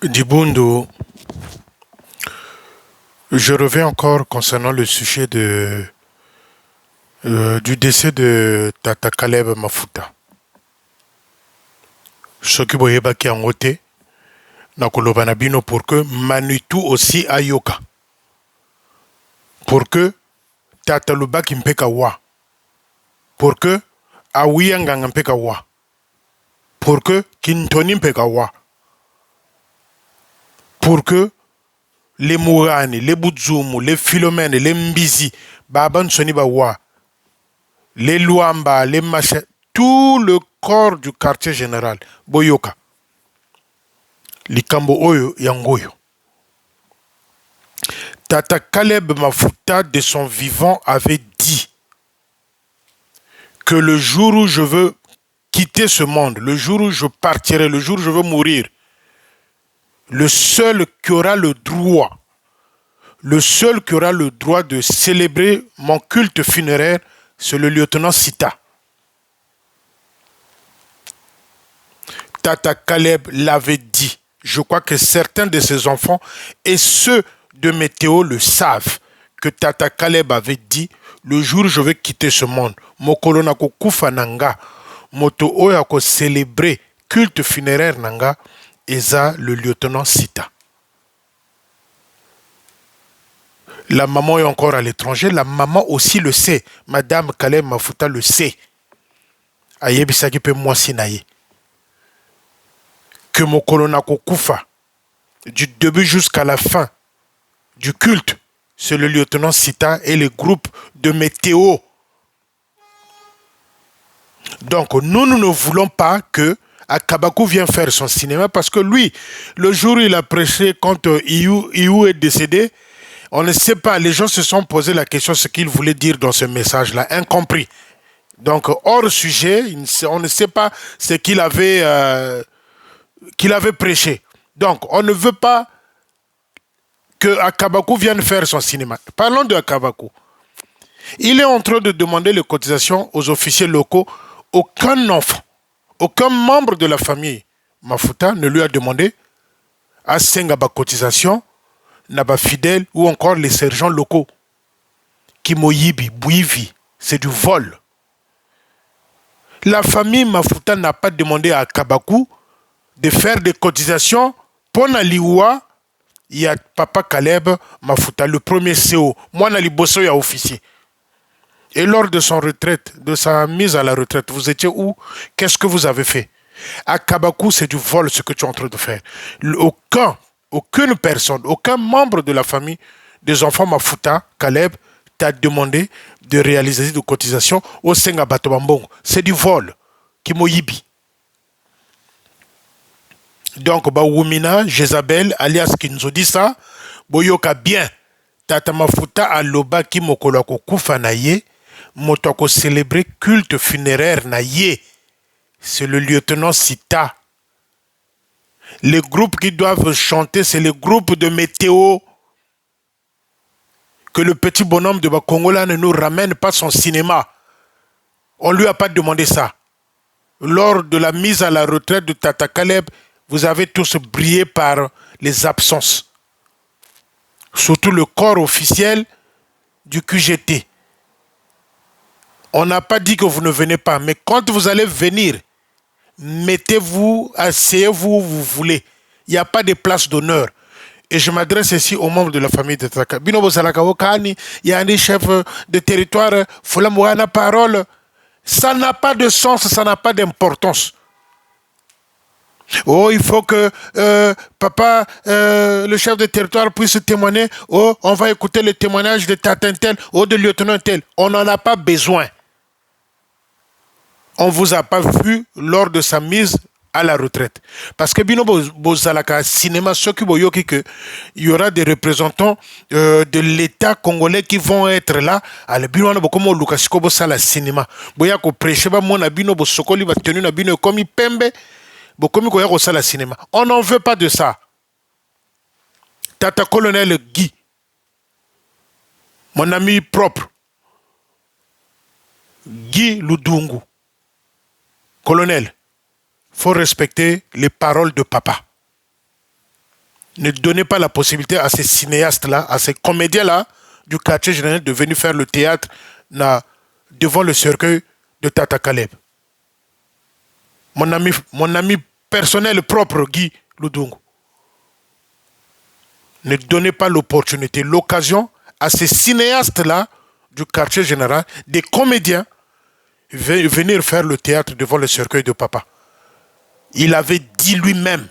Dibundo, je reviens encore concernant le sujet du décès de Tata Caleb Mafuta. Soki boyebaki yango te na koloba na bino pour que Manitou aussi ayoka. Pour que Tata Lubaki mpeka wa. Pour que Awiyanganga mpeka wa. Pour que Kintoni mpeka wa. Pour que les Mourani, les Boudzoumou, les Philomènes, les Mbizi, Baban Soniba wa, les Luamba, les Maché, tout le corps du quartier général, Boyoka, Likambo Oyo, Yangoyo. Tata Caleb Mafuta, de son vivant, avait dit que le jour où je veux quitter ce monde, le jour où je partirai, le jour où je veux mourir, le seul qui aura le droit de célébrer mon culte funéraire, c'est le lieutenant Sita. Tata Caleb l'avait dit. Je crois que certains de ses enfants et ceux de Météo le savent, que Tata Caleb avait dit, le jour où je vais quitter ce monde, mokolo nako kufa nanga, moto oyo ako célébrer culte funéraire nanga, eza le lieutenant Sita. La maman est encore à l'étranger, la maman aussi le sait. Madame Caleb Mafuta le sait. Ayebisaki pe mwasi na ye. Que mokolo nako kufa, du début jusqu'à la fin du culte, c'est le lieutenant Sita et le groupe de Météo. Donc, nous ne voulons pas que Akabakou vienne faire son cinéma parce que lui, le jour où il a prêché quand Iou est décédé, on ne sait pas, les gens se sont posé la question ce qu'il voulait dire dans ce message-là, incompris. Donc, hors sujet, on ne sait pas ce qu'il avait prêché. Donc, on ne veut pas que Akabakou vienne faire son cinéma. Parlons de Akabakou. Il est en train de demander les cotisations aux officiers locaux. Aucun enfant, aucun membre de la famille Mafuta ne lui a demandé à Sengaba cotisation, Naba fidèle ou encore les sergents locaux. Kimoyibi, Bouivi, c'est du vol. La famille Mafuta n'a pas demandé à Akabakou de faire des cotisations pour Naliwa. Il y a Papa Caleb Mafuta, le premier CO. Moi, Nali Bosso, il y a officier. Et lors de son retraite, de sa mise à la retraite, vous étiez où? Qu'est-ce que vous avez fait? À Kabakou, c'est du vol ce que tu es en train de faire. Aucune personne, aucun membre de la famille des enfants Mafuta, Caleb, t'a demandé de réaliser des cotisations au Senga Batobambong. C'est du vol. Kimoyibi. Donc, Wumina, Jezabel, alias Kinzodisa, Boyoka bien, Tata Mafuta aloba ki mokolo ko kufa na ye, moto ko célébrer culte funéraire na ye. C'est le lieutenant Sita. Les groupes qui doivent chanter, c'est les groupes de Météo. Que le petit bonhomme de Bakongola ne nous ramène pas son cinéma. On ne lui a pas demandé ça. Lors de la mise à la retraite de Tata Caleb, vous avez tous brillé par les absences. Surtout le corps officiel du QGT. On n'a pas dit que vous ne venez pas, mais quand vous allez venir, mettez-vous, asseyez-vous où vous voulez. Il n'y a pas de place d'honneur. Et je m'adresse ici aux membres de la famille de Taka. Binobo Salakawokani, il y a un chef de territoire, Folamouana parole. Ça n'a pas de sens, ça n'a pas d'importance. Oh, il faut que papa, le chef de territoire puisse témoigner. Oh, on va écouter le témoignage de Tatin tel, ou de lieutenant tel. On n'en a pas besoin. On ne vous a pas vu lors de sa mise à la retraite. Parce que Bino Bozalaka Cinéma Sokuboyoki, il y aura des représentants de l'État congolais qui vont être là. À la Bino Bokomo Lukasiko Bosala Cinéma. Boyako Precheba Mona Bino Bosokoli va tenir na Bino comme Pembe. Bokomi Koyako Sala Cinéma. On n'en veut pas de ça. Tata Colonel Guy, mon ami propre, Guy Ludungu. Colonel, il faut respecter les paroles de papa. Ne donnez pas la possibilité à ces cinéastes-là, à ces comédiens-là du quartier général de venir faire le théâtre devant le cercueil de Tata Caleb. Mon ami personnel propre, Guy Ludungu. Ne donnez pas l'opportunité, l'occasion à ces cinéastes-là du quartier général, des comédiens, venir faire le théâtre devant le cercueil de papa. Il avait dit lui-même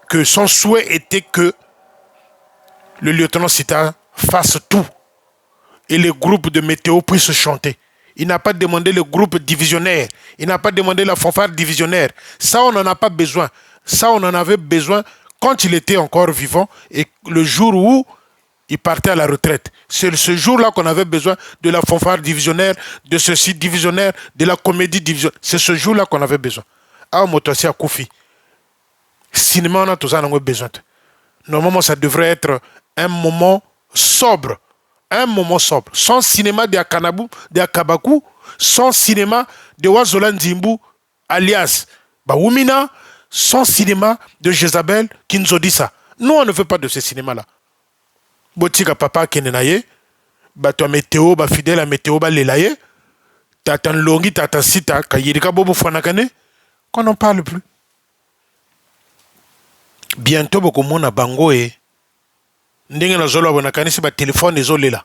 que son souhait était que le lieutenant Sita fasse tout et les groupes de météo puissent chanter. Il n'a pas demandé le groupe divisionnaire. Il n'a pas demandé la fanfare divisionnaire. Ça, on n'en a pas besoin. Ça, on en avait besoin quand il était encore vivant et le jour où il partait à la retraite. C'est ce jour-là qu'on avait besoin de la fanfare divisionnaire, de ceci divisionnaire, de la comédie divisionnaire. C'est ce jour-là qu'on avait besoin. Ah, Motossi à Koufi. Cinéma, on a tout ça, on a besoin. Normalement, ça devrait être un moment sobre. Un moment sobre. Sans cinéma de Akanabu, de Akabaku, sans cinéma de Wazola Nzimbu, alias Baoumina, sans cinéma de Jezabel Kinzodissa. Nous, on ne veut pas de ce cinéma-là. Botika papa Kenenaye, toi météo, fidèle à météo, lelaye, tatan longi, tatan sita, kayirika bobo fanakane, qu'on n'en parle plus. Bientôt, beaucoup de monde bango et ndenge na zolo abonakani c'est ba téléphone et zolela.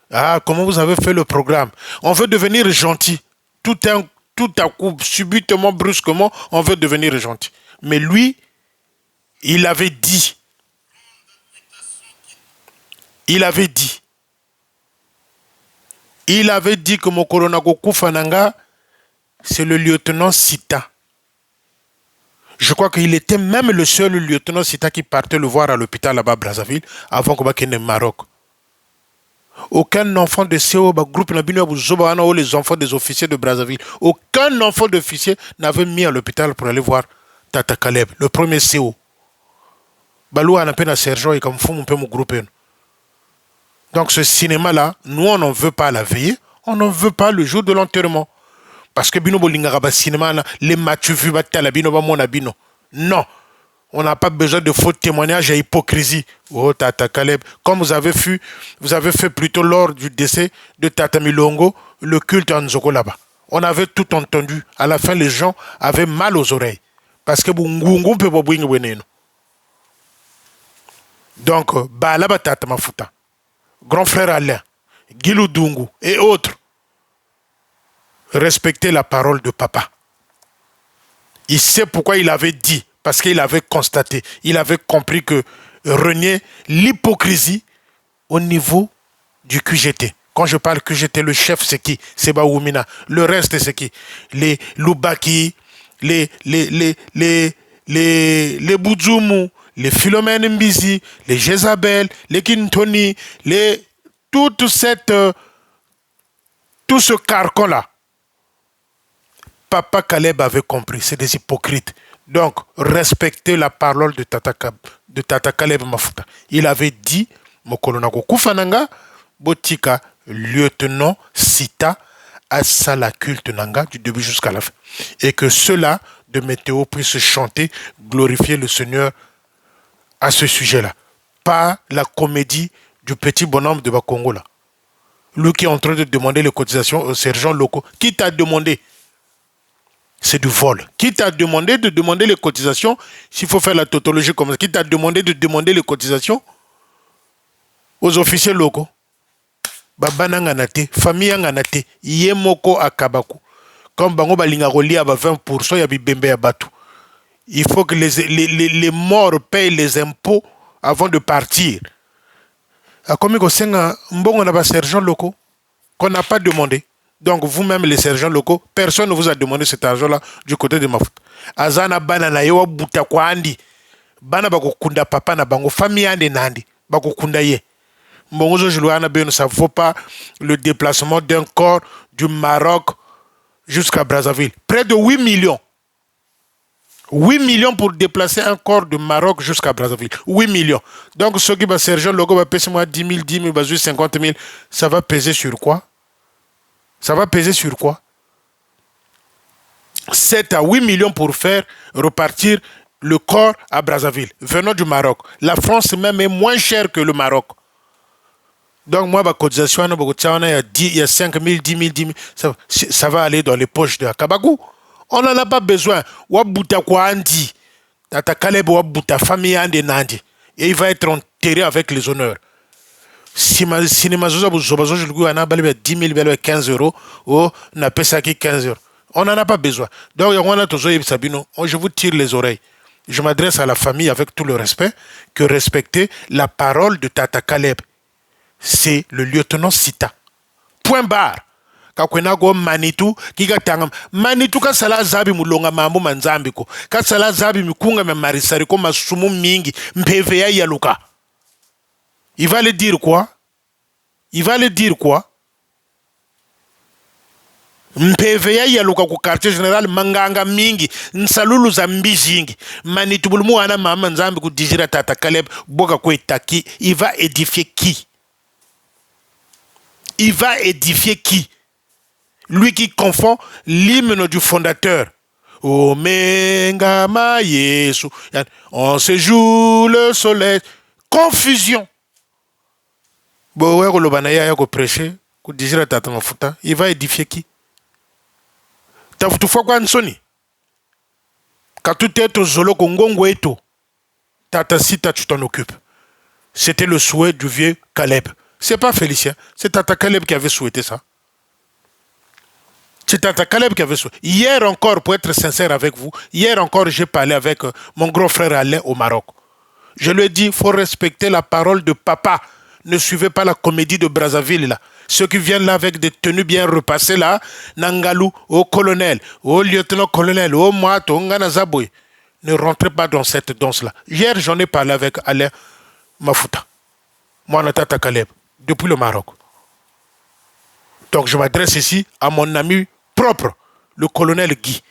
Ah, comment vous avez fait le programme? On veut devenir gentil. Tout à coup, subitement, brusquement, on veut devenir gentil. Mais lui, il avait dit que Mokolo Nagoku Fananga, c'est le lieutenant Sita. Je crois qu'il était même le seul lieutenant Sita qui partait le voir à l'hôpital là-bas à Brazzaville avant qu'on ait au Maroc. Aucun enfant de CO, groupe les enfants des officiers de Brazzaville, aucun enfant d'officier n'avait mis à l'hôpital pour aller voir Tata Caleb, le premier CO. Balou a un peu sergent et comme fou mon peu mon groupe. Donc ce cinéma-là, nous on n'en veut pas la veille, on n'en veut pas le jour de l'enterrement. Parce que bino bolingara cinéma les matchs vus batala bino ba mona bino. Non. On n'a pas besoin de faux témoignages et hypocrisie. Oh Tata Caleb, comme vous avez fait plutôt lors du décès de Tata Milongo, le culte en Nzoko là-bas. On avait tout entendu. À la fin, les gens avaient mal aux oreilles. Parce que bungungu peut pas bouingue. Donc, Balaba Tata Mafuta, grand frère Alain, Gilou Dungu et autres, respectez la parole de papa. Il sait pourquoi il avait dit, parce qu'il avait constaté, il avait compris que renier l'hypocrisie au niveau du QGT. Quand je parle QGT, le chef c'est qui? C'est Baoumina. Le reste c'est qui? Les Loubaki, les Boudzoumou, les Philomène Mbizi, les Jezabel, les Kintoni, tout ce carcan-là. Papa Caleb avait compris, c'est des hypocrites. Donc, respectez la parole de Tata Caleb Mafuta. Il avait dit, Mokolonako Kufananga, Botika, lieutenant Sita, Asala culte Nanga, du début jusqu'à la fin. Et que ceux-là de météo puissent chanter, glorifier le Seigneur à ce sujet-là. Pas la comédie du petit bonhomme de Bakongo là. Lui qui est en train de demander les cotisations aux sergents locaux. Qui t'a demandé? C'est du vol. Qui t'a demandé de demander les cotisations? S'il faut faire la tautologie comme ça, qui t'a demandé de demander les cotisations aux officiers locaux? Babana nganate, famille nganate, yemoko akabaku. Comme bango balinga roli à 20%, ya bibembe ya batu. Il faut que les morts payent les impôts avant de partir. Comme on a mbongo na ba sergents locaux qu'on n'a pas demandé. Donc vous-même les sergents locaux, personne ne vous a demandé cet argent-là du côté de Mafuta. Azana bana na yewa buta kwa andi. Bana bako kunda papa na bango famille ande nandi. Bako kunda ye. Mbongozo Julouana Ben, ça ne vaut pas le déplacement d'un corps du Maroc jusqu'à Brazzaville. Près de 8 millions. 8 millions pour déplacer un corps du Maroc jusqu'à Brazzaville. 8 millions. Donc, ceux qui vont sergent logo va payer moi 10 000, 50 000. Ça va peser sur quoi? Ça va peser sur quoi? 7 à 8 millions pour faire repartir le corps à Brazzaville, venant du Maroc. La France même est moins chère que le Maroc. Donc moi, ma cotisation, il y a 5 000, 10 000, 10 000, ça va aller dans les poches de Kabagou. On n'en a pas besoin. Wabuta kwa andi. Tata Kaleb wabuta famille andi nandi. Et il va être enterré avec les honneurs. Si ma cinéma zozo je le goût, on a 10 000, 15 euros. Oh, on a payé ça qui 15 euros. On n'en a pas besoin. Donc, je vous tire les oreilles. Je m'adresse à la famille avec tout le respect, que respecter la parole de Tata Kaleb. C'est le lieutenant Sita. Point barre. Kakwenago Manitou, kiga tangam. Manitou ka sala zabi mulonga mambo manzambi ko. Ka sala zabi mikunga me marisari ko masumu mingi mpeve ya yaluka. Il va le dire quoi? Il va le dire quoi? Mpeve ya yaluka ku quartier général manganga mingi nsalulu za mbijingi. Manitou bulmu ana mama nzambi ku dijira Tata Kaleb boka ko itaki. Il va édifier qui? Il va édifier qui? Lui qui confond l'hymne du fondateur. Omenga ma Yesu. On se joue le soleil. Confusion. Bon, ouais, le banaya ko prêcher, ko désira tata mafuta. Il va édifier qui? T'as foutu fois quoi nsoni? Quand tout est au zolo kongongo eto. Tata Sita, tu t'en occupes. C'était le souhait du vieux Caleb. C'est pas Félicien, c'est Tata Caleb qui avait souhaité ça. C'est Tata Caleb qui avait souhaité. Hier encore, pour être sincère avec vous, hier encore, j'ai parlé avec mon grand frère Alain au Maroc. Je lui ai dit, il faut respecter la parole de papa. Ne suivez pas la comédie de Brazzaville, là. Ceux qui viennent là avec des tenues bien repassées, là, Nangalou, au colonel, au lieutenant-colonel, au Moato, au Nganazaboy. Ne rentrez pas dans cette danse-là. Hier, j'en ai parlé avec Alain Mafuta. Moi, on a Tata Caleb. Depuis le Maroc. Donc je m'adresse ici à mon ami propre, le colonel Guy.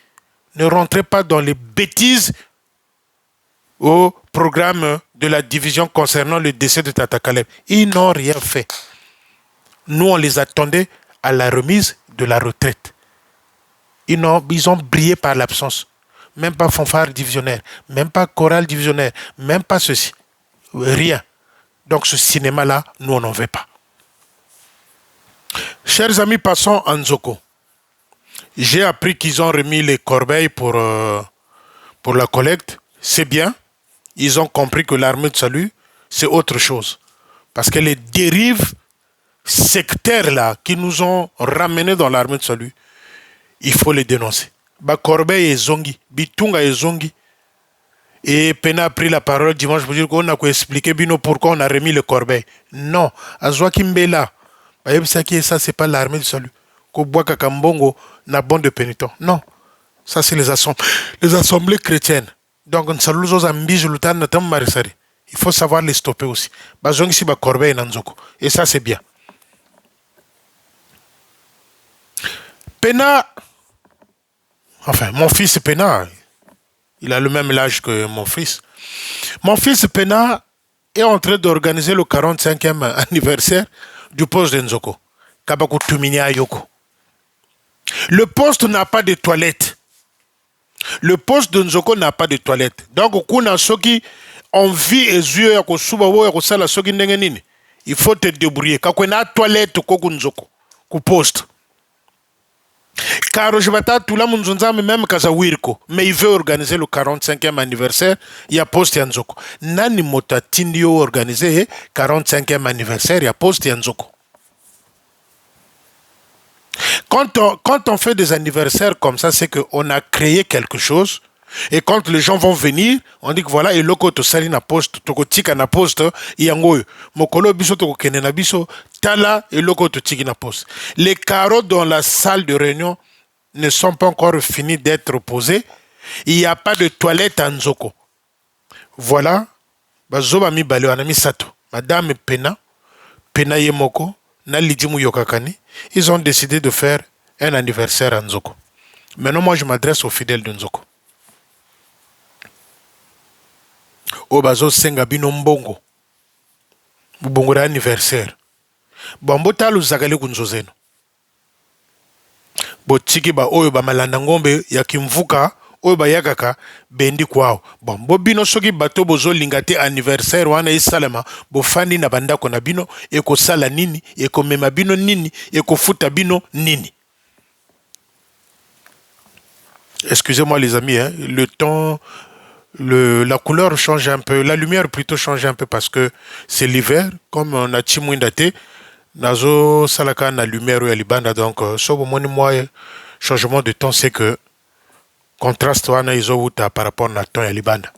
Ne rentrez pas dans les bêtises au programme de la division concernant le décès de Tata Caleb. Ils n'ont rien fait. Nous, on les attendait à la remise de la retraite. Ils ont brillé par l'absence. Même pas fanfare divisionnaire, même pas chorale divisionnaire, même pas ceci. Rien. Donc ce cinéma-là, nous, on n'en veut pas. Chers amis, passons à Nzoko. J'ai appris qu'ils ont remis les corbeilles pour la collecte. C'est bien. Ils ont compris que l'armée de salut, c'est autre chose. Parce que les dérives sectaires-là qui nous ont ramenés dans l'armée de salut, il faut les dénoncer. Ba corbeille et zongi, bitunga et zongi. Et Pena a pris la parole dimanche pour dire qu'on a expliqué pourquoi on a remis le corbeil. Non, Azwa Kimbela, ça c'est pas l'armée du salut. Kobwaka Kambongo n'a bon de pénitent. Non, ça c'est les assemblées chrétiennes. Donc il faut savoir les stopper aussi. Et ça c'est bien. Pena, enfin mon fils Pena, il a le même âge que mon fils. Mon fils Pena est en train d'organiser le 45e anniversaire du poste de Nzoko. Kabaku Tuminia Yoko. Le poste n'a pas de toilette. Le poste de Nzoko n'a pas de toilette. Donc, kuna soki on vit et yeux ya ko suba wo ya ko sala soki ndenge nini. Il faut te débrouiller. Kako na toilette ko Nzoko, ko poste. Car je vais tout là même kaza wirko, mais il veut organiser le 45e anniversaire, il y a poste Nzoko. Nani mota tindio organiser 45e anniversaire, il y a poste Nzoko. Quand on fait des anniversaires comme ça, c'est qu'on a créé quelque chose. Et quand les gens vont venir, on dit que voilà, et loko to sali na poste, toko tika na poste, yango mokolo biso toko kene na biso, tala et loko to tiki na poste. Les carreaux dans la salle de réunion ne sont pas encore finis d'être posés. Il n'y a pas de toilette à Nzoko. Voilà, bazoba mi balé anami sato, Madame Pena Yemoko, na lidimu yokakani. Ils ont décidé de faire un anniversaire à Nzoko. Maintenant, moi, je m'adresse aux fidèles de Nzoko. Obazo senga bino mbongo. Mbongo anniversaire. Bambota luzagale kunzozeno. Botiki ba oyo ba malanda ngombe ya kimvuka oyo bayakaka bendi kwao. Bon, bo bino soki bato bozo lingate anniversaire wana esalema, bo fandi na bandako na bino, eko sala nini, eko mema bino nini, eko futa bino nini. Excusez-moi les amis, hein, le temps, la couleur change un peu, la lumière plutôt change un peu parce que c'est l'hiver, comme on a timouindate, nazo salaka na lumière ya libanda, donc so bomoni moi changement de temps c'est que contraste wana izo uta par rapport na temps ya libanda.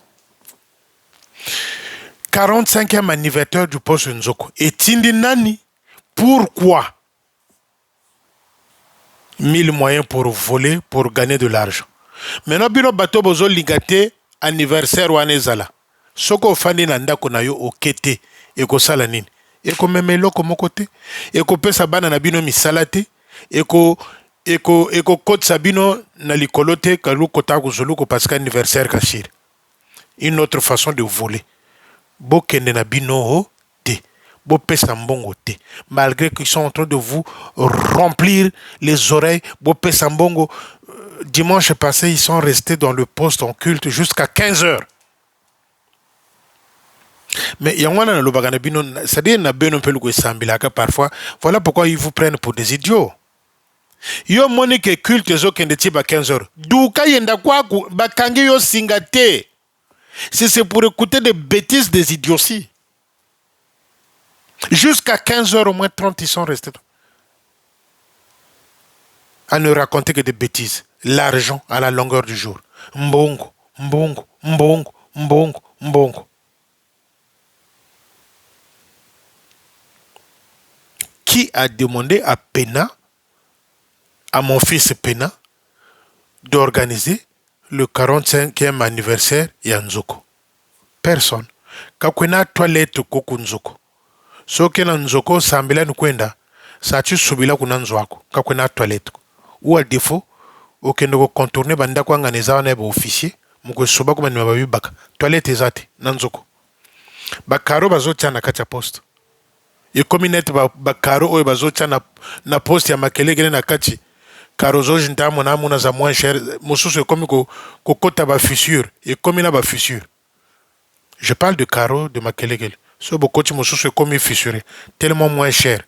45e anniversaire du poste Nzoko. Et Tindi Nani, pourquoi 1000 moyens pour voler, pour gagner de l'argent. Maintenant, bino bato bozo ligate anniversaire wana ezala. Soko fandi na ndako na yo okete eko sala nini? Eko memelo komo kote, eko pesa bana na bino misala te, eko kotsa bino na likolo te kalu kota kuzuluko parce qu'anniversaire kashir. Une autre façon de voler. Bo kende na bino te, bo pesa mbongo te. Malgré qu'ils sont en train de vous remplir les oreilles, bo pesa mbongo. Dimanche passé, ils sont restés dans le poste en culte jusqu'à 15 heures. Mais il y a un lobagana bino, c'est-à-dire na beno pelugo sambilaka parfois. Voilà pourquoi ils vous prennent pour des idiots. Yo moni ke culte zo kende tiba 15 heures. Douka yenda kwaku bakangi yo singate. Si c'est pour écouter des bêtises, des idioties. Jusqu'à 15 heures, au moins 30, ils sont restés. À ne raconter que des bêtises. L'argent à la longueur du jour. Mbongo, mbongo, mbongo, mbongo, mbongo. Qui a demandé à Pena, à mon fils Pena, d'organiser le 45e anniversaire ya Nzoko? Personne. Kakwena toilette koko Nzoko. Soke na Nzoko sambila nukwenda, sachu subila kuna Nzwako. Kakwena toilette. Ou à défaut, okende ko contourner banda kwa nganeza wana ba officier, muko soba kuma ni mababi baka. Toilette ezate na Nzoko. Bakaro bazotia na kati ya poste. Et comme net bakaro oyo bazotia na poste ya makelele na kati. Karozo jinta mona mona za moins cher, mosusu comme ko kota ba fissure et comme na ba fissure. Je parle de carreaux de makelele. So bokoti mosusu comme fissuré, tellement moins cher.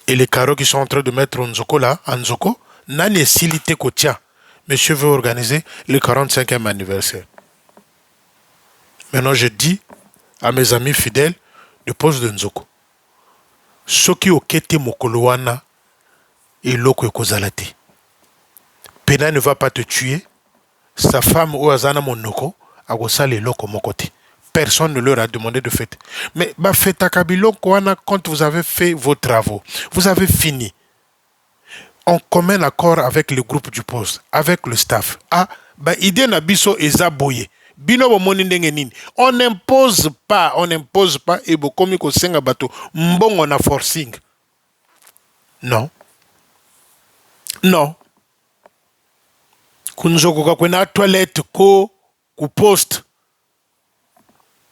Et les carreaux qui sont en train de mettre Nzoko là, en Nzoko, nani silité kotia. Monsieur veut organiser le 45e anniversaire. Maintenant je dis à mes amis fidèles de poste de Nzoko. Soki okete mokolo wana eloko ekozalate. Pena ne va pas te tuer. Sa femme ou azana monoko agosala eloko mokote. Personne ne leur a demandé de faire. Mais bah faites à Kabilo quand vous avez fait vos travaux, vous avez fini. En commun accord avec le groupe du poste, avec le staff. Ah, bah idée na biso ezaboye. Bino bomoni ndenge nini. On n'impose pas et bokomi ko senga bato mbongo na forcing. Non. Non. Kunzoko kakwena toilette ku poste.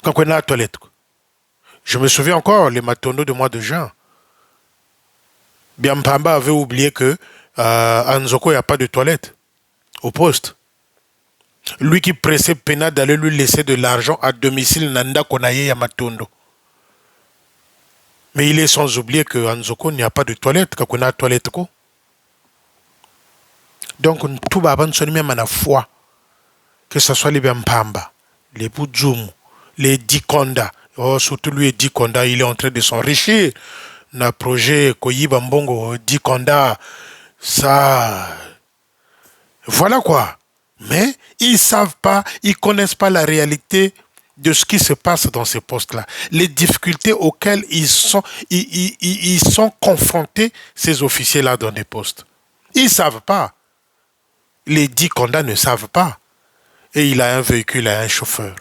Kakwena la toilette. Je me souviens encore les matondo de mois de juin. Biampamba avait oublié que à Nzoko il n'y a pas de toilette au poste. Lui qui pressait Pena d'aller lui laisser de l'argent à domicile Nanda Konaye Yamatondo. Mais il est sans oublier qu'à Nzoko il n'y a pas de toilette. Kakwena la toilette ko. Donc tout va avancer même à la foi. Que ce soit les Biampamba, les Boudjoum, les Dikonda. Oh, surtout lui, Dikonda, il est en train de s'enrichir. Na projet Koyiba Mbongo, Dikonda, ça. Voilà quoi. Mais ils savent pas, ils connaissent pas la réalité de ce qui se passe dans ces postes-là. Les difficultés auxquelles ils sont confrontés, ces officiers-là, dans des postes. Ils savent pas. Les Dikonda ne savent pas. Et il a un véhicule et un chauffeur.